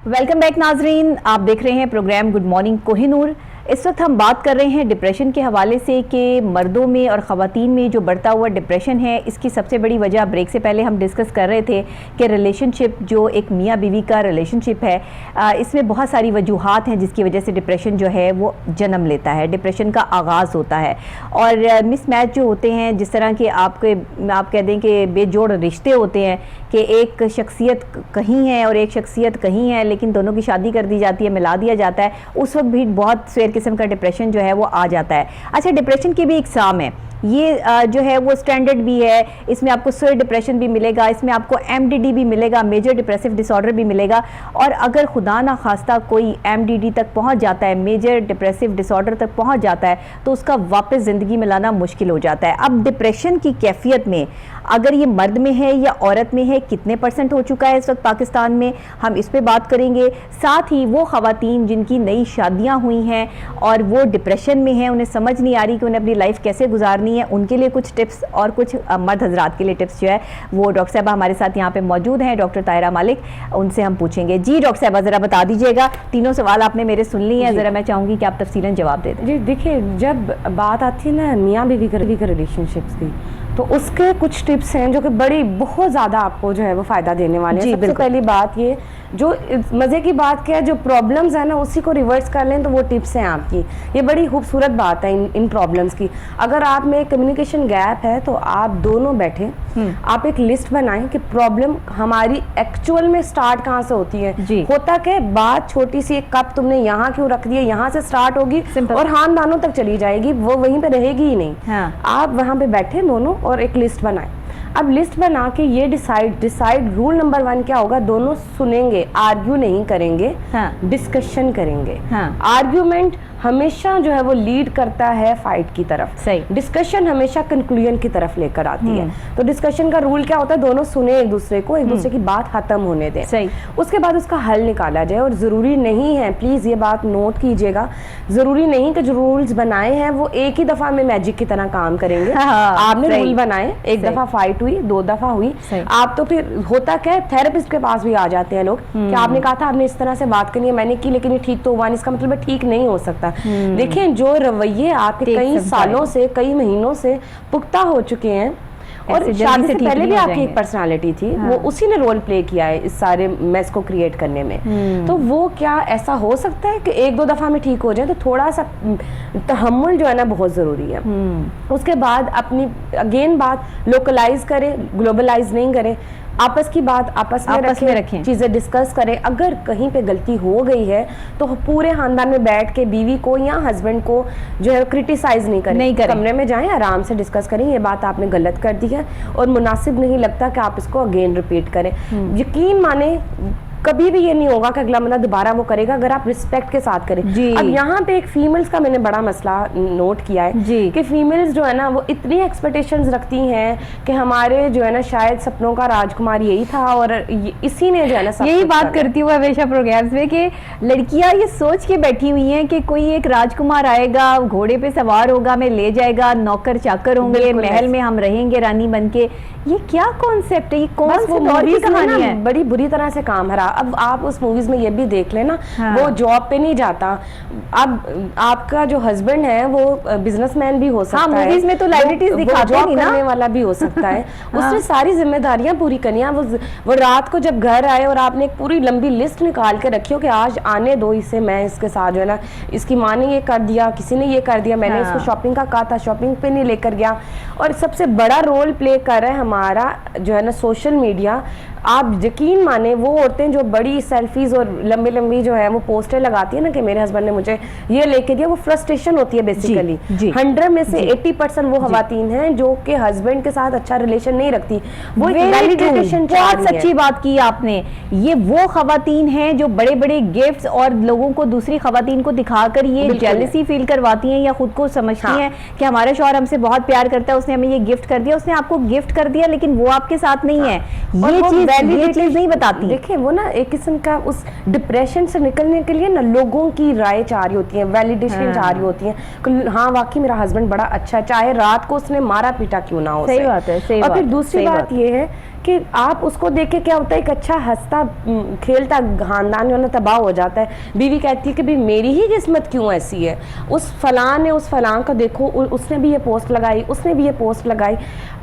Welcome back नाजरीन, आप देख रहे हैं प्रोग्राम गुड मॉर्निंग कोहिनूर। इस वक्त हम बात कर रहे हैं डिप्रेशन के हवाले से कि मर्दों में और ख़वातीन में जो बढ़ता हुआ डिप्रेशन है, इसकी सबसे बड़ी वजह ब्रेक से पहले हम डिस्कस कर रहे थे कि रिलेशनशिप जो एक मियाँ बीवी का रिलेशनशिप है, इसमें बहुत सारी वजूहात हैं जिसकी वजह से डिप्रेशन जो है वो जन्म लेता है, डिप्रेशन का आगाज़ होता है। और मिसमैच जो होते हैं, जिस तरह के आप कह दें कि बेजोड़ रिश्ते होते हैं कि एक शख्सियत कहीं है और एक शख्सियत कहीं है, लेकिन दोनों की शादी कर दी जाती है, मिला दिया जाता है, उस वक्त भी बहुत सवेर किस्म का डिप्रेशन जो है वो आ जाता है। अच्छा, डिप्रेशन की भी इकसाम है, ये जो है वो स्टैंडर्ड भी है, इसमें आपको सर डिप्रेशन भी मिलेगा, इसमें आपको MDD भी मिलेगा, मेजर डिप्रेसिव डिसऑर्डर भी मिलेगा। और अगर खुदा ना खास्ता कोई MDD तक पहुंच जाता है, मेजर डिप्रेसिव डिसऑर्डर तक पहुंच जाता है, तो उसका वापस ज़िंदगी में लाना मुश्किल हो जाता है। अब डिप्रेशन की कैफियत में अगर ये मर्द में है या औरत में है, कितने % हो चुका है इस वक्त पाकिस्तान में, हम इस पर बात करेंगे। साथ ही वो ख़वातीन जिनकी नई शादियाँ हुई हैं और वो डिप्रेशन में हैं, उन्हें समझ नहीं आ रही कि उन्हें अपनी लाइफ कैसे गुजारनी है, उनके लिए कुछ टिप्स और कुछ मर्द हजरात के लिए टिप्स जो है वो डॉक्टर साहबा हमारे साथ यहाँ पे मौजूद हैं, डॉक्टर ताहिरा मालिक, उनसे हम पूछेंगे। जी डॉक्टर साहबा, ज़रा बता दीजिएगा, तीनों सवाल आपने मेरे सुन लिए हैं, ज़रा मैं चाहूँगी कि आप तफसीलन जवाब दे दें। जी देखिए, जब बात आती है ना मियाँ बीवी के रिलेशनशिप्स की, तो उसके कुछ टिप्स हैं जो कि बहुत ज़्यादा आपको जो है वो फ़ायदा देने वाले हैं। सबसे पहली बात ये, जो मज़े की बात क्या है, जो प्रॉब्लम्स है ना उसी को रिवर्स कर लें तो वो टिप्स हैं आपकी। ये बड़ी खूबसूरत बात है इन प्रॉब्लम्स की। अगर आप में कम्युनिकेशन गैप है तो आप दोनों बैठे, आप एक लिस्ट बनाएं कि प्रॉब्लम हमारी एक्चुअल में स्टार्ट कहाँ से होती है। होता क्या, बात छोटी सी, एक कप तुमने यहाँ क्यों रख दिया, यहाँ से स्टार्ट होगी और खानदानों तक चली जाएगी, वो वहीं पे रहेगी ही नहीं। आप वहाँ पे बैठे दोनों और एक लिस्ट बनाएं। अब लिस्ट बना के ये डिसाइड रूल नंबर 1 क्या होगा, दोनों सुनेंगे, आर्ग्यू नहीं करेंगे, डिस्कशन करेंगे। आर्ग्यूमेंट हमेशा जो है वो लीड करता है फाइट की तरफ, सही। डिस्कशन हमेशा कंक्लूजन की तरफ लेकर आती है। तो डिस्कशन का रूल क्या होता है, दोनों सुने एक दूसरे को, एक दूसरे की बात खत्म होने दें, सही। उसके बाद उसका हल निकाला जाए। और ज़रूरी नहीं है, प्लीज़ ये बात नोट कीजिएगा, ज़रूरी नहीं कि जो रूल्स बनाए हैं वो एक ही दफ़ा में मैजिक की तरह काम करेंगे। आपने रूल बनाए, एक दफ़ा फाइट हुई, 2 दफ़ा हुई, आप तो फिर होता क्या है, थेरेपिस्ट के पास भी आ जाते हैं लोग कि आपने कहा था आपने इस तरह से बात करनी है, मैंने की लेकिन ये ठीक तो हुआ नहीं, इसका मतलब ठीक नहीं हो सकता। देखिए, जो रवैये आपके कई सालों से, कई महीनों से पुख्ता हो चुके हैं, और शादी से पहले भी आपकी एक पर्सनालिटी थी, वो उसी ने रोल प्ले किया है इस सारे मेस को क्रिएट करने में। तो वो क्या ऐसा हो सकता है कि 1-2 दफ़ा में ठीक हो जाए? तो थोड़ा सा तहम्मुल जो है ना बहुत ज़रूरी है। उसके बाद अपनी अगेन बात लोकलाइज करें, ग्लोबलाइज नहीं करें। आपस की बात आपस में रखें, चीज़ें डिस्कस करें। अगर कहीं पे गलती हो गई है तो पूरे खानदान में बैठ के बीवी को या हस्बैंड को जो है क्रिटिसाइज नहीं करें। कमरे में जाएं, आराम से डिस्कस करें, ये बात आपने गलत कर दी है और मुनासिब नहीं लगता कि आप इसको अगेन रिपीट करें। यकीन माने कभी भी ये नहीं होगा कि अगला बंदा दोबारा वो करेगा अगर आप रिस्पेक्ट के साथ करें। अब यहाँ पे एक फीमेल्स का मैंने बड़ा मसला नोट किया है कि फीमेल्स जो है ना वो इतनी एक्सपेक्टेशंस रखती हैं कि हमारे जो है ना शायद सपनों का राजकुमार यही था और इसी ने जो है ना यही बात करती हूँ हमेशा प्रोग्राम्स में कि लड़कियाँ ये सोच के बैठी हुई हैं कि कोई एक राजकुमार आएगा, घोड़े पे सवार होगा, हमें ले जाएगा, नौकर चाकर होंगे, महल में हम रहेंगे रानी बन के। ये क्या कॉन्सेप्ट है, ये कौन सी दौर की कहानी है? बड़ी बुरी तरह से काम हरा। अब आप उस मूवीज में ये भी देख लेना, वो जॉब पे नहीं जाता। अब आपका जो हस्बैंड है वो बिजनेसमैन भी हो सकता है, मूवीज में तो लाइबिलिटीज दिखाते हैं ना, करने वाला भी हो सकता है। उसने सारी जिम्मेदारियां पूरी करनी है। वो रात को जब घर आए और आपने एक पूरी लंबी लिस्ट निकाल के रखी हो कि आज आने दो इसे, मैं इसके साथ जो है ना, इसकी माँ ने ये कर दिया, किसी ने ये कर दिया, मैंने इसको शॉपिंग का कहा था, शॉपिंग पे नहीं लेकर गया। और सबसे बड़ा रोल प्ले कर रहा है हमारा जो है ना सोशल मीडिया। आप यकीन माने वो औरतें जो बड़ी सेल्फीज और लंबी लंबी जो है वो पोस्टर लगाती है ना कि मेरे हस्बैंड ने मुझे ये लेके दिया, वो फ्रस्ट्रेशन होती है बेसिकली। 100 में से 80% वो खवातीन हैं जो कि हस्बैंड के साथ अच्छा रिलेशन नहीं रखती। वो वैलिडेशन, बहुत सच्ची बात की आपने। ये वो खवातीन हैं जो बड़े बड़े गिफ्ट्स और लोगों को, दूसरी खवातीन को दिखाकर ये जेलसी फील करवाती हैं या खुद को समझती हैं कि हमारा शौहर हमसे बहुत प्यार करता है, उसने हमें ये गिफ्ट कर दिया, उसने आपको गिफ्ट कर दिया लेकिन वो आपके साथ नहीं है, ये चीज नहीं बताती। देखिए, वो ना एक किस्म का उस डिप्रेशन से निकलने के लिए ना लोगों की राय चाह रही होती है, वैलिडेशन चाह रही होती है। हाँ वाकई मेरा हस्बैंड बड़ा अच्छा है, चाहे रात को उसने मारा पीटा क्यों ना हो। सही बात है, सही और फिर दूसरी बात ये है कि आप उसको देख के क्या होता है, एक अच्छा हंसता खेलता खानदान जो तबाह हो जाता है। बीवी कहती है कि भाई मेरी ही किस्मत क्यों ऐसी है, उस फलां ने उस फलां को देखो, उसने भी ये पोस्ट लगाई, उसने भी ये पोस्ट लगाई।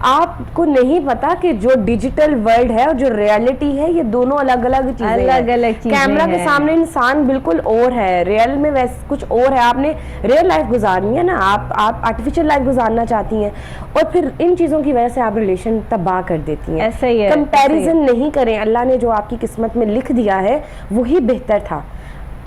आपको नहीं पता कि जो डिजिटल वर्ल्ड है और जो रियलिटी है ये दोनों अलग अलग चीजें हैं। कैमरा के सामने इंसान बिल्कुल और है, रियल में वैसे कुछ और है। आपने रियल लाइफ गुजारनी है ना, आप आर्टिफिशियल लाइफ गुजारना चाहती हैं और फिर इन चीजों की वजह से आप रिलेशन तबाह कर देती हैं। ऐसा ही है, कंपैरिजन नहीं करें। अल्लाह ने जो आपकी किस्मत में लिख दिया है वही बेहतर था।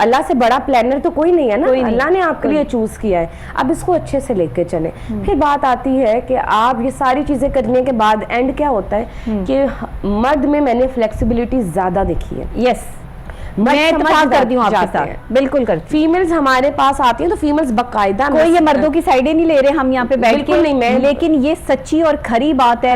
अल्लाह से बड़ा प्लानर तो कोई नहीं है ना, अल्लाह ने आपके लिए चूज किया है। अब इसको अच्छे से लेके चले। फिर बात आती है कि आप ये सारी चीजें करने के बाद एंड क्या होता है कि मर्द में मैंने फ्लेक्सिबिलिटी ज्यादा देखी है। यस, मैं इत्तेफाक करती हूँ आपके साथ, बिल्कुल करती। फीमेल्स हमारे पास आती हैं तो फीमेल्स बकायदा, कोई ये मर्दों की साइडें नहीं ले रहे हम यहाँ पे बैठ के, नहीं, मैं लेकिन ये सच्ची और खरी बात है।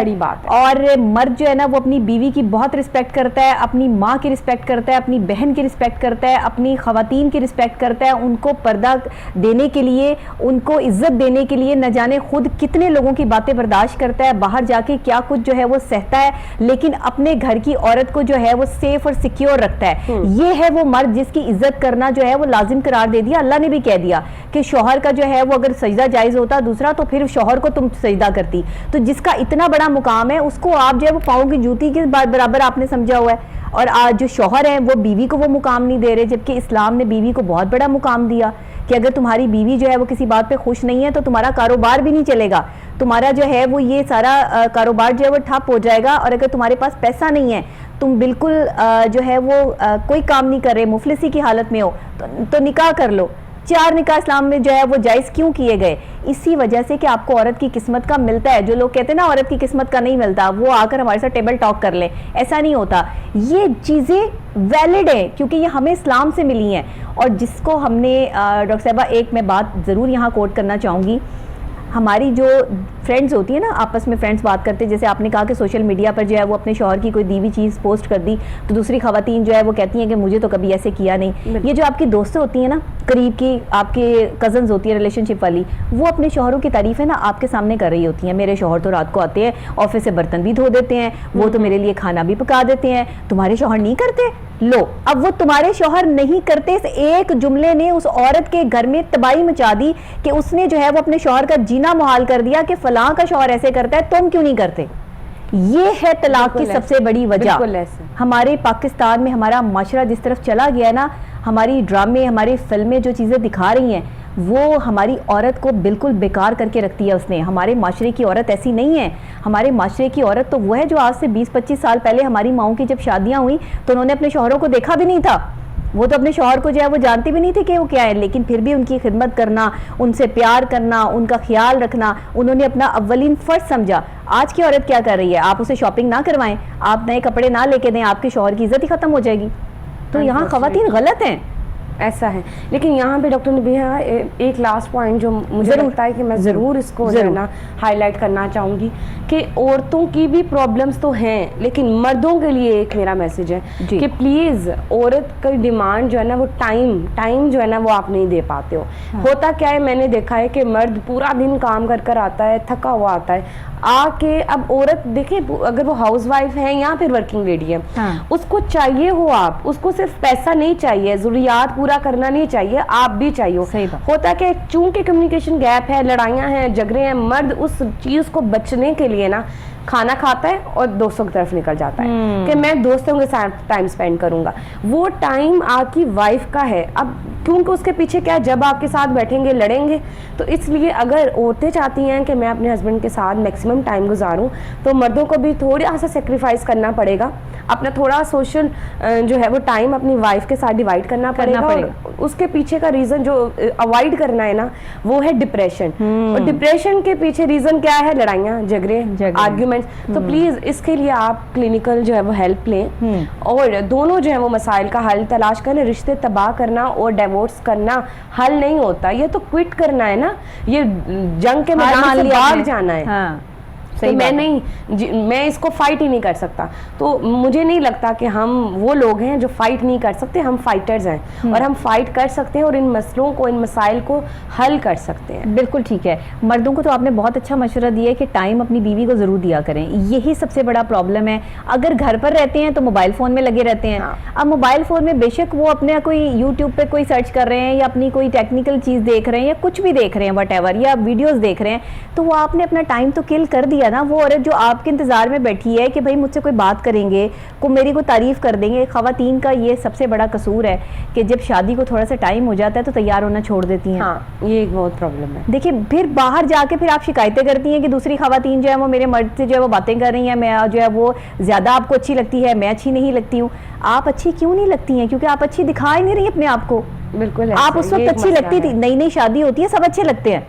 और मर्द जो है ना वो अपनी बीवी की बहुत रिस्पेक्ट करता है, अपनी माँ की रिस्पेक्ट करता है, अपनी बहन की रिस्पेक्ट करता है, अपनी खवातीन की रिस्पेक्ट करता है, उनको पर्दा देने के लिए, उनको इज्जत देने के लिए न जाने खुद कितने लोगों की बातें बर्दाश्त करता है, बाहर जाके क्या कुछ जो है वो सहता है, लेकिन अपने घर की औरत को जो है वो सेफ और सिक्योर रखता है। ये है वो मर्द जिसकी इज्जत करना जो है वो लाजिम करार दे दिया। अल्लाह ने भी कह दिया कि शौहर का जो है वो अगर सजदा जायज होता दूसरा तो फिर शौहर को तुम सजदा करती। तो जिसका इतना बड़ा मुकाम है उसको आप जो है वो पाँव की जूती के बराबर आपने समझा हुआ है। और आज जो शौहर है वो बीवी को वो मुकाम नहीं दे रहे, जबकि इस्लाम ने बीवी को बहुत बड़ा मुकाम दिया कि अगर तुम्हारी बीवी जो है वो किसी बात पे खुश नहीं है तो तुम्हारा कारोबार भी नहीं चलेगा, तुम्हारा जो है वो ये सारा कारोबार जो है वो ठप हो जाएगा। और अगर तुम्हारे पास पैसा नहीं है, तुम बिल्कुल जो है वो कोई काम नहीं कर रहे, मुफलिसी की हालत में हो, तो निकाह कर लो। 4 निकाह इस्लाम में जो है वो जायज़ क्यों किए गए? इसी वजह से कि आपको औरत की किस्मत का मिलता है। जो लोग कहते हैं ना औरत की किस्मत का नहीं मिलता, वो आकर हमारे साथ टेबल टॉक कर लें, ऐसा नहीं होता। ये चीज़ें वैलिड है क्योंकि ये हमें इस्लाम से मिली हैं। और जिसको हमने डॉक्टर साहबा एक मैं बात ज़रूर यहाँ कोट करना चाहूँगी, हमारी जो फ्रेंड्स होती है ना, आपस में फ्रेंड्स बात करते हैं, जैसे आपने कहा कि सोशल मीडिया पर जो है वो अपने शौहर की कोई दी हुई चीज़ पोस्ट कर दी तो दूसरी खवातीन जो है वो कहती हैं कि मुझे तो कभी ऐसे किया नहीं। ये जो आपकी दोस्तें होती हैं ना, करीब की आपके कज़न्स होती है रिलेशनशिप वाली, वो अपने शौहरों की तारीफ है ना आपके सामने कर रही होती हैं। मेरे शौहर तो रात को आते हैं, ऑफिस से बर्तन भी धो देते हैं, वो तो मेरे लिए खाना भी पका देते हैं, तुम्हारे शौहर नहीं करते। लो, अब वो तुम्हारे शौहर नहीं करते, इस एक जुमले ने उस औरत के घर में तबाही मचा दी कि उसने जो है वो अपने शौहर का जीना मुहाल कर दिया कि फलां का शौहर ऐसे करता है, तुम क्यों नहीं करते। ये है तलाक की सबसे बड़ी वजह। हमारे पाकिस्तान में हमारा माशरा जिस तरफ चला गया है ना, हमारी ड्रामे, हमारी फिल्में जो चीज़ें दिखा रही हैं वो हमारी औरत को बिल्कुल बेकार करके रखती है। उसने, हमारे माशरे की औरत ऐसी नहीं है। हमारे माशरे की औरत तो वो है जो आज से 20-25 साल पहले हमारी माओं की जब शादियां हुई तो उन्होंने अपने शौहरों को देखा भी नहीं था, वो तो अपने शौहर को जो है वो जानती भी नहीं थी कि वो क्या है, लेकिन फिर भी उनकी खिदमत करना, उनसे प्यार करना, उनका ख्याल रखना उन्होंने अपना अव्वलीन फ़र्ज समझा। आज की औरत क्या कर रही है? आप उसे शॉपिंग ना करवाएं, आप नए कपड़े ना लेके दें, आपके शौहर की इज्जत ही खत्म हो जाएगी। तो यहाँ खवातीन गलत हैं, ऐसा है। लेकिन यहाँ पे डॉक्टर नबीहा एक लास्ट पॉइंट जो मुझे लगता है कि मैं ज़रूर इसको जो है ना हाईलाइट करना चाहूँगी कि औरतों की भी प्रॉब्लम्स तो हैं, लेकिन मर्दों के लिए एक मेरा मैसेज है कि प्लीज़ औरत की डिमांड जो है ना वो टाइम जो है ना वो आप नहीं दे पाते हो। होता क्या है, मैंने देखा है कि मर्द पूरा दिन काम कर आता है, थका हुआ आता है, आके अब औरत देखें अगर वो हाउस वाइफ है या फिर वर्किंग लेडी है, उसको चाहिए हो आप, उसको सिर्फ पैसा नहीं चाहिए, ज़रूरियात पूरा करना नहीं चाहिए, आप भी चाहिए। होता क्या, चूंकि कम्युनिकेशन गैप है, लड़ाइयाँ हैं, झगड़े हैं, मर्द उस चीज़ को बचने के लिए ना खाना खाता है और दोस्तों की तरफ निकल जाता है कि मैं दोस्तों के साथ टाइम स्पेंड करूंगा। वो टाइम आपकी वाइफ का है। अब क्योंकि उसके पीछे क्या है, जब आपके साथ बैठेंगे लड़ेंगे, तो इसलिए अगर औरतें चाहती हैं कि मैं अपने हस्बैंड के साथ मैक्सिमम टाइम गुजारूं तो मर्दों को भी थोड़ा सा सेक्रीफाइस करना पड़ेगा, अपना थोड़ा सोशल जो है वो टाइम अपनी वाइफ के साथ डिवाइड करना पड़ेगा। और उसके पीछे का रीज़न जो अवॉइड करना है ना वो है डिप्रेशन। और डिप्रेशन के पीछे रीज़न क्या है? लड़ाइयाँ, झगड़े, आर्ग्यूमेंट। तो प्लीज इसके लिए आप क्लिनिकल जो है वो हेल्प लें और दोनों जो है वो मसाइल का हल तलाश करें। रिश्ते तबाह करना और डिवोर्स करना हल नहीं होता, ये तो क्विट करना है ना, ये जंग के मैदान से भाग जाना है। तो मैं इसको फाइट ही नहीं कर सकता। तो मुझे नहीं लगता कि हम वो लोग हैं जो फाइट नहीं कर सकते, हम फाइटर्स हैं और हम फाइट कर सकते हैं और इन मसलों को, इन मसाइल को हल कर सकते हैं। बिल्कुल ठीक है। मर्दों को तो आपने बहुत अच्छा मशवरा दिया है कि टाइम अपनी बीवी को ज़रूर दिया करें, यही सबसे बड़ा प्रॉब्लम है। अगर घर पर रहते हैं तो मोबाइल फ़ोन में लगे रहते हैं। अब मोबाइल फ़ोन में बेशक वो अपने कोई यूट्यूब पे कोई सर्च कर रहे हैं या अपनी कोई टेक्निकल चीज़ देख रहे हैं या कुछ भी देख रहे हैं वटएवर, या वीडियोस देख रहे हैं, तो वो आपने अपना टाइम तो किल कर दिया ना। वो औरत जो आपके इंतज़ार में बैठी है कि भाई मुझसे कोई बात करेंगे, मेरी को तारीफ़ कर देंगे। ख़वातीन का ये सबसे बड़ा कसूर है कि जब शादी को थोड़ा सा टाइम हो जाता है तो तैयार होना छोड़ देती हैं। हाँ, ये एक बहुत प्रॉब्लम है। देखिए फिर बाहर जाके फिर आप शिकायतें करती हैं कि दूसरी ख़वातीन जो है वो मेरे मर्द से जो है वो बातें कर रही हैं, मैं जो है वो ज़्यादा आपको अच्छी लगती है, मैं अच्छी नहीं लगती हूँ। आप अच्छी क्यों नहीं लगती हैं? क्योंकि आप अच्छी दिखा ही नहीं रही अपने आप को। बिल्कुल, आप उस वक्त अच्छी लगती थी, नई नई शादी होती है, सब अच्छे लगते हैं।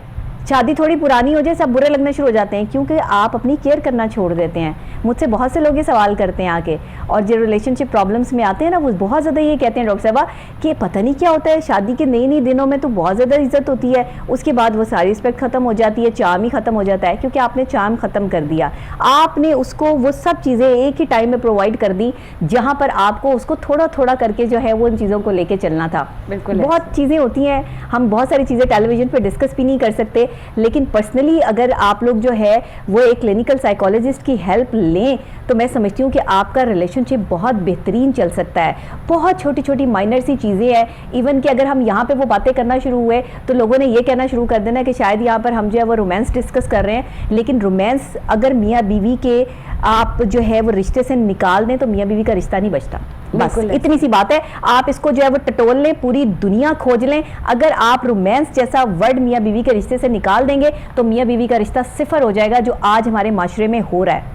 शादी थोड़ी पुरानी हो जाए सब बुरे लगने शुरू हो जाते हैं, क्योंकि आप अपनी केयर करना छोड़ देते हैं। मुझसे बहुत से लोग ये सवाल करते हैं आके, और जो रिलेशनशिप प्रॉब्लम्स में आते हैं ना, वो बहुत ज़्यादा ये कहते हैं डॉक्टर साहबा कि पता नहीं क्या होता है, शादी के नई नई दिनों में तो बहुत ज़्यादा इज्जत होती है, उसके बाद वो सारी रिस्पेक्ट ख़त्म हो जाती है, चार्म ही ख़त्म हो जाता है, क्योंकि आपने चार्म ख़त्म कर दिया। आपने उसको वो सब चीज़ें एक ही टाइम में प्रोवाइड कर दी जहाँ पर आपको उसको थोड़ा थोड़ा करके जो है वो उन चीज़ों को लेके चलना था। बिल्कुल, बहुत चीज़ें होती हैं, हम बहुत सारी चीज़ें टेलीविजन पर डिस्कस भी नहीं कर सकते, लेकिन पर्सनली अगर आप लोग जो है वो एक क्लिनिकल साइकोलॉजिस्ट की हेल्प लें तो मैं समझती हूँ कि आपका रिलेशनशिप बहुत बेहतरीन चल सकता है। बहुत छोटी छोटी माइनर सी चीज़ें हैं, इवन कि अगर हम यहाँ पे वो बातें करना शुरू हुए तो लोगों ने ये कहना शुरू कर देना कि शायद यहाँ पर हम जो है वो रोमांस डिस्कस कर रहे हैं, लेकिन रोमांस अगर मियाँ बीवी के आप जो है वो रिश्ते से निकाल दें तो मियाँ बीवी का रिश्ता नहीं बचता। बस इतनी सी बात है। आप इसको जो है वो टटोल लें, पूरी दुनिया खोज लें, अगर आप रोमांस जैसा वर्ड मियाँ बीवी के रिश्ते से निकाल देंगे तो मियाँ बीवी का रिश्ता सिफर हो जाएगा, जो आज हमारे माशरे में हो रहा है।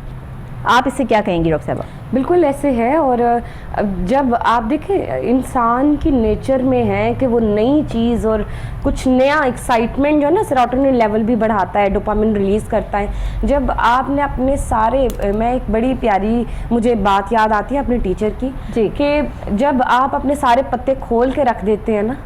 आप इससे क्या कहेंगी डॉक्टर साहब? बिल्कुल ऐसे है। और जब आप देखें इंसान की नेचर में है कि वो नई चीज़ और कुछ नया एक्साइटमेंट जो है ना, सेरोटोनिन लेवल भी बढ़ाता है, डोपामिन रिलीज़ करता है। जब आपने अपने सारे, मैं एक बड़ी प्यारी मुझे बात याद आती है अपने टीचर की कि जब आप अपने सारे पत्ते खोल के रख देते हैं ना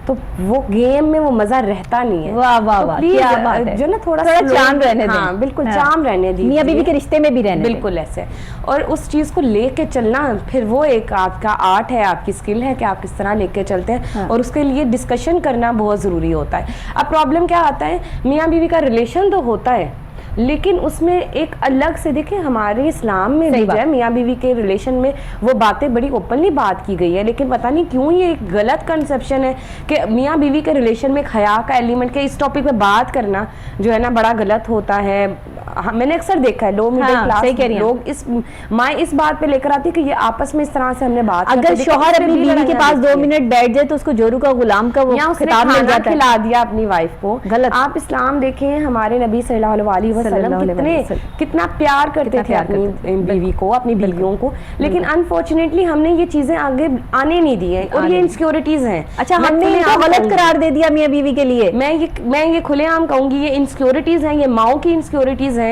तो वो गेम में वो मजा रहता नहीं है। वाह वाह वाह, क्या बात है। जो ना थोड़ा चाम रहने दें। हाँ बिल्कुल, चाम रहने दी, मियाँ बीवी के रिश्ते में भी रहने बिल्कुल ऐसे। और उस चीज को लेके चलना फिर वो एक आपका आर्ट है, आपकी स्किल है कि आप किस तरह लेके चलते हैं। और उसके लिए डिस्कशन करना बहुत जरूरी होता है। अब प्रॉब्लम क्या आता है, मियाँ बीवी का रिलेशन तो होता है लेकिन उसमें एक अलग से, देखिए हमारे इस्लाम में भी है मियाँ बीवी के रिलेशन में वो बातें बड़ी ओपनली बात की गई है, लेकिन पता नहीं क्यों ये एक गलत कंसेप्शन है कि मियाँ बीवी के रिलेशन में हया का एलिमेंट के इस टॉपिक पे बात करना जो है ना बड़ा गलत होता है। मैंने अक्सर देखा है लो मिडिल क्लास लोग इस बात पे लेकर आती है कि ये आपस में इस तरह से हमने बात, अगर शौहर अपनी बीवी के पास 2 मिनट बैठ जाए तो उसको जोरू का गुलाम का वो खिताब मिल जाता है, खिला दिया अपनी वाइफ को। गलत। आप इस्लाम देखें, हमारे नबी सल्लल्लाहु अलैहि वसल्लम कितना प्यार करते थे अपनी बीवी को, अपनी बीवियों को, लेकिन अनफॉर्चुनेटली हमने ये चीजें आगे आने नहीं दी है और ये इनसिक्योरिटीज हैं। अच्छा, हमने इनको गलत करार दे दिया मियाँ बीवी के लिए। मैं ये खुलेआम कहूंगी ये इनसिक्योरिटीज हैं, ये माओ की इनसिक्योरिटीज हैं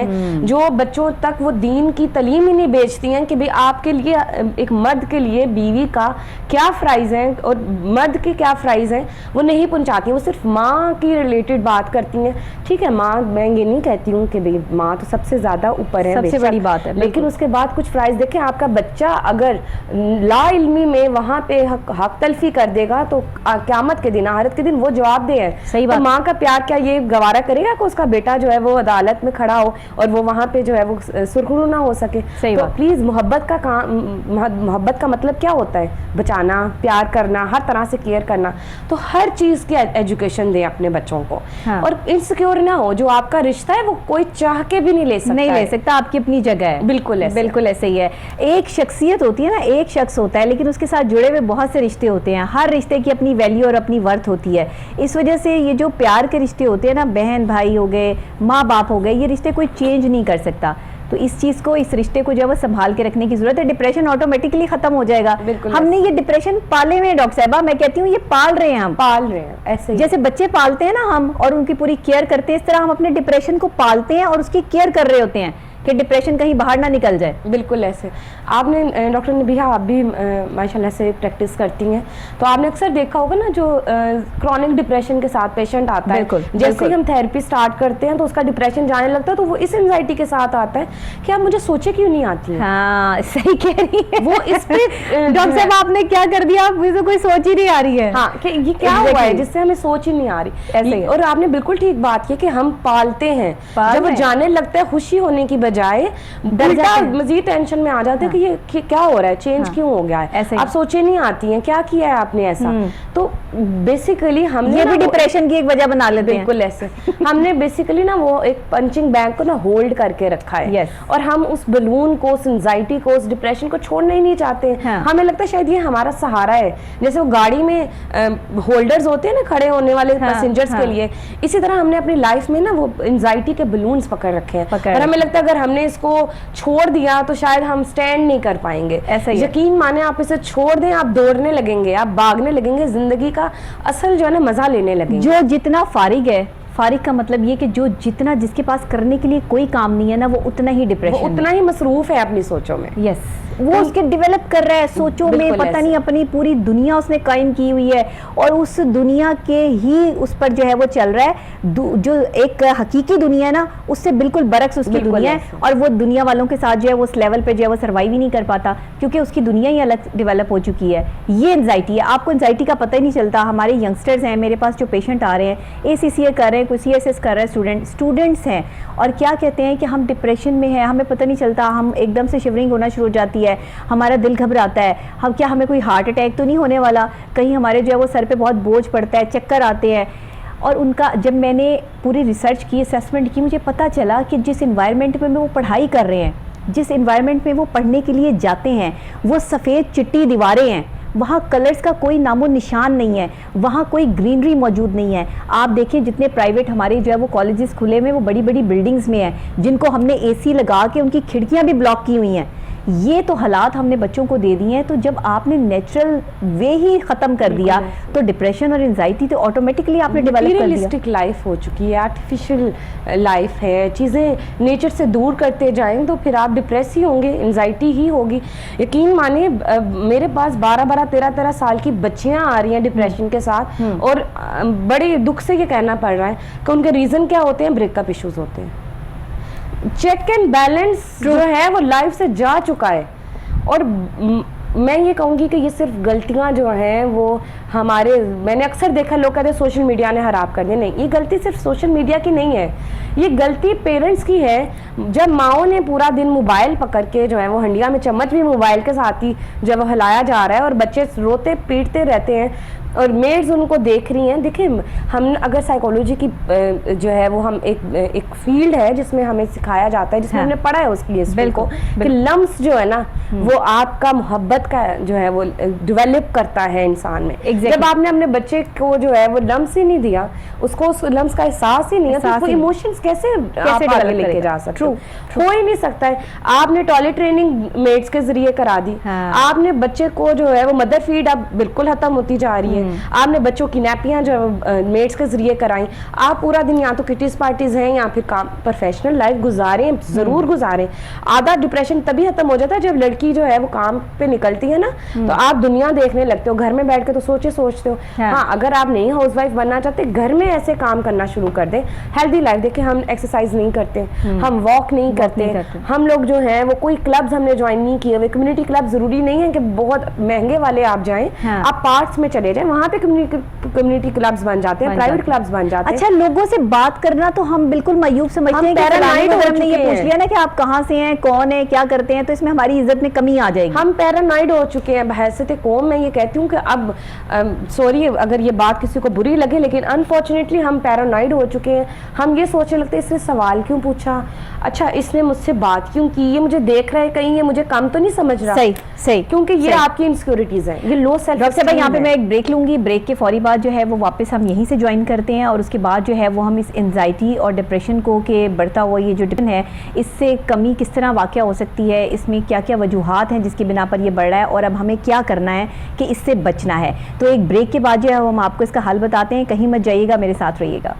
जो बच्चों तक वो दीन की तालीम ही नहीं बेचती हैं कि भाई आपके लिए, एक मर्द के लिए बीवी का क्या फ्राइज है और मर्द के क्या फ्राइज हैं वो नहीं पहुंचाती हैं। वो सिर्फ माँ की रिलेटेड बात करती हैं। ठीक है, माँ, मैं ये नहीं कहती हूँ कि भाई माँ तो सबसे ज्यादा ऊपर है, सबसे बड़ी बात है, लेकिन उसके बाद कुछ फ्राइज देखें। आपका बच्चा अगर ला इल्मी में वहां पे हक तलफी कर देगा तो क़यामत के दिन, आखिरत के दिन वो जवाब दे है। सही बात। तो माँ का प्यार क्या ये गवारा करेगा कि उसका बेटा जो है वो अदालत में खड़ा हो और वो वहां पे जो है वो सुरखरू ना हो सके? तो प्लीज मोहब्बत का मतलब क्या होता है? बचाना, प्यार करना, हर तरह से केयर करना। तो हर चीज की एजुकेशन दें अपने बच्चों को। हाँ। और इनसिक्योर ना हो, जो आपका रिश्ता है वो कोई चाह के भी नहीं ले सकता, आपकी अपनी जगह है। बिल्कुल ऐसे ही है। एक शख्सियत होती है ना, एक शख्स होता है लेकिन उसके साथ जुड़े हुए बहुत से रिश्ते होते हैं। हर रिश्ते की अपनी वैल्यू और अपनी वर्थ होती है। इस वजह से ये जो प्यार के रिश्ते होते हैं ना, बहन भाई हो गए, माँ बाप हो गए, ये रिश्ते कोई चेंज नहीं कर सकता। तो इस चीज को, इस रिश्ते को जो है संभाल के रखने की जरूरत है। डिप्रेशन ऑटोमेटिकली खत्म हो जाएगा। हमने ये डिप्रेशन पाले हुए हैं डॉक्टर साहबा, मैं कहती हूँ ये पाल रहे हैं, हम पाल रहे हैं। ऐसे जैसे बच्चे पालते हैं ना हम और उनकी पूरी केयर करते हैं, इस तरह हम अपने डिप्रेशन को पालते हैं और उसकी केयर कर रहे होते हैं कि डिप्रेशन कहीं बाहर ना निकल जाए। बिल्कुल ऐसे आपने डॉक्टर नबिहा, आप भी माशाल्लाह से प्रैक्टिस करती हैं, तो आपने अक्सर देखा होगा ना जो क्रॉनिक डिप्रेशन के साथ पेशेंट आता है, जैसे ही हम थेरेपी स्टार्ट करते हैं तो उसका डिप्रेशन जाने लगता है, तो वो इस एंजाइटी के साथ आता है कि आप मुझे सोचे क्यों नहीं आती है। हाँ सही कह रही है वो इस पे डॉक्टर साहब आपने क्या कर दिया, मुझे कोई सोच ही नहीं आ रही है। हाँ कि ये क्या हुआ है जिससे हमें सोच ही नहीं आ रही ऐसे। और आपने बिल्कुल ठीक बात की कि हम पालते हैं, जब वो जाने लगता है खुशी होने की बजाय उल्टा मजीद टेंशन में आ जाते हैं कि ये क्या हो रहा है, चेंज क्यों हो गया है, आप सोचे नहीं आती हैं क्या किया है आपने ऐसा। तो बेसिकली हमने ये भी डिप्रेशन की एक वजह बना लेते हैं। बिल्कुल ऐसे हमने बेसिकली ना वो एक पंचिंग बैग को ना होल्ड करके रखा है, और हम उस बलून को, उस एंजाइटी को, उस डिप्रेशन को छोड़ना ही नहीं चाहते हैं। हमें लगता है शायद ये हमारा सहारा है, जैसे वो गाड़ी में होल्डर्स होते हैं ना खड़े होने वाले पैसेंजर्स के लिए, इसी तरह हमने अपनी लाइफ में ना वो एंजाइटी के बलून्स पकड़ रखे हैं, और हमें लगता है अगर हमने इसको छोड़ दिया तो शायद हम स्टैंड नहीं कर पाएंगे। यकीन माने आप इसे छोड़ दें, आप दौड़ने लगेंगे, आप भागने लगेंगे, जिंदगी का असल जो है ना मजा लेने लगेंगे। जो जितना फारिग है, फारिग का मतलब ये कि जो जितना जिसके पास करने के लिए कोई काम नहीं है ना, वो उतना ही डिप्रेशन, वो उतना ही मसरूफ है अपनी सोचों में। यस, वो उसके डेवलप कर रहा है सोचों में, पता नहीं अपनी पूरी दुनिया उसने कायम की हुई है, और उस दुनिया के ही उस पर जो है वो चल रहा है। जो एक हकीकी दुनिया है ना, उससे बिल्कुल बरक्स उसकी दुनिया है, और वो दुनिया वालों के साथ जो है वो उस लेवल पे जो है वो सर्वाइव ही नहीं कर पाता, क्योंकि उसकी दुनिया ही अलग डेवलप हो चुकी है। ये एंजाइटी है, आपको एंजाइटी का पता ही नहीं चलता। हमारे यंगस्टर्स हैं, मेरे पास जो पेशेंट आ रहे हैं, ACCA कर रहे हैं, कोई CSS कर रहे हैं, स्टूडेंट्स हैं, और क्या कहते हैं कि हम डिप्रेशन में हैं, हमें पता नहीं चलता, हम एकदम से शिवरिंग होना शुरू हो जाती है, हमारा दिल घबराता है, हमें कोई हार्ट अटैक तो नहीं होने वाला, कहीं हमारे जो है वो सर पे बहुत बोझ पड़ता है, चक्कर आते हैं। और उनका जब मैंने पूरी रिसर्च की, असेसमेंट की, मुझे पता चला कि जिस इन्वायरमेंट में वो पढ़ाई कर रहे हैं, जिस इन्वायरमेंट में वो पढ़ने के लिए जाते हैं, वो सफ़ेद चिट्टी दीवारें हैं, वहाँ कलर्स का कोई नामो निशान नहीं है, वहाँ कोई ग्रीनरी मौजूद नहीं है। आप देखिए जितने प्राइवेट हमारे जो है वो कॉलेजेस खुले में, वो बड़ी बड़ी बिल्डिंग्स में हैं, जिनको हमने AC लगा के उनकी खिड़कियाँ भी ब्लॉक की हुई हैं। ये तो हालात हमने बच्चों को दे दिए हैं। तो जब आपने नेचुरल वे ही ख़त्म कर दिया, तो डिप्रेशन और एंजाइटी तो ऑटोमेटिकली आपने डेवलप कर दिया। रियलिस्टिक लाइफ हो चुकी है, आर्टिफिशियल लाइफ है, चीज़ें नेचर से दूर करते जाएं तो फिर आप डिप्रेस ही होंगे, एंजाइटी ही होगी। यकीन मानिए मेरे पास 12-12, 13-13 साल की बच्चियां आ रही हैं डिप्रेशन के साथ, और बड़े दुख से ये कहना पड़ रहा है कि उनके रीज़न क्या होते हैं, ब्रेकअप इश्यूज होते हैं। चेक एंड बैलेंस जो है वो लाइफ से जा चुका है, और मैं ये कहूँगी कि ये सिर्फ गलतियाँ जो हैं वो हमारे, मैंने अक्सर देखा लोग कहते हैं सोशल मीडिया ने खराब कर दिया। नहीं, ये गलती सिर्फ सोशल मीडिया की नहीं है, ये गलती पेरेंट्स की है। जब माओ ने पूरा दिन मोबाइल पकड़ के जो है वो हंडिया में चम्मच भी मोबाइल के साथ ही जब वो हिलाया जा रहा है, और बच्चे रोते पीटते रहते हैं, और मेड्स उनको देख रही हैं। देखिए, हम अगर साइकोलॉजी की जो है वो हम एक फील्ड है जिसमें हमें सिखाया जाता है, जिसमें हमने पढ़ा है उसके लिए बिल्कुल कि लम्स जो है ना वो आपका मोहब्बत का जो है वो डेवलप करता है इंसान में। जब आपने अपने बच्चे को जो है वो लम्स ही नहीं दिया, उसको उस लम्स का एहसास ही नहीं है, तो उसको इमोशंस कैसे आप आगे लेके जा सकते हो ही नहीं सकता है। आपने टॉयलेट ट्रेनिंग मेड्स के जरिए करा दी, आपने बच्चे को जो है वो मदर फीड अब बिल्कुल खत्म होती जा रही है, आपने बच्चों की नैपियां जो मेड्स के जरिए कराई, आप पूरा दिन या तो किटीज पार्टीज हैं या फिर काम प्रोफेशनल लाइफ गुजारें, जरूर गुजारें। आधा डिप्रेशन तभी खत्म हो जाता है जब लड़की जो है वो काम पे निकलती है ना, तो आप दुनिया देखने लगते हो, घर में बैठ के तो सोचते हो। हाँ, अगर आप नहीं हाउसवाइफ बनना चाहते, घर में ऐसे काम करना शुरू कर दें, हेल्दी लाइफ। देखिए, हम एक्सरसाइज नहीं करते, हम वॉक नहीं करते, हम लोग जो है वो कोई क्लब्स हमने ज्वाइन नहीं किए हुए। कम्युनिटी क्लब जरूरी नहीं है कि बहुत महंगे वाले आप जाएं, आप पार्क्स में चले जाएं, वहाँ पे कम्युनिटी क्लब्स बन जाते हैं, प्राइवेट क्लब्स बन जाते हैं। अच्छा, लोगों से बात करना तो हम बिल्कुल मायूब समझते हैं कि हमने ये पूछ लिया ना कि आप कहाँ से हैं, कौन है, क्या करते हैं, तो इसमें हमारी इज्जत में कमी आ जाएगी। हम पैरानाइड हो चुके हैं बहैसियत कौम। मैं ये कहती हूँ कि अब सॉरी अगर ये बात किसी को बुरी लगे, लेकिन अनफॉर्चुनेटली हम पैरानाइड हो चुके हैं। हम ये सोचने लगते हैं इसने सवाल क्यों पूछा, अच्छा इसने मुझसे बात क्यों की, ये मुझे देख रहा है कहीं ये मुझे कम तो नहीं समझ रहा। सही, क्योंकि ये आपकी इनसिक्योरिटीज हैं, ये लो सेल्फ। डॉक्टर साहब, यहाँ पे मैं एक ब्रेक लूंगी, ब्रेक के फौरी बाद जो है वो वापस हम यहीं से ज्वाइन करते हैं, और उसके बाद जो है वो हम इस एंजाइटी और डिप्रेशन को के बढ़ता हुआ ये जो डिप्रेशन है, इससे कमी किस तरह वाक़या हो सकती है, इसमें क्या क्या वजूहात हैं जिसकी बिना पर ये बढ़ रहा है, और अब हमें क्या करना है कि इससे बचना है। तो एक ब्रेक के बाद जो है हम आपको इसका हल बताते हैं, कहीं मत जाइएगा, मेरे साथ रहिएगा।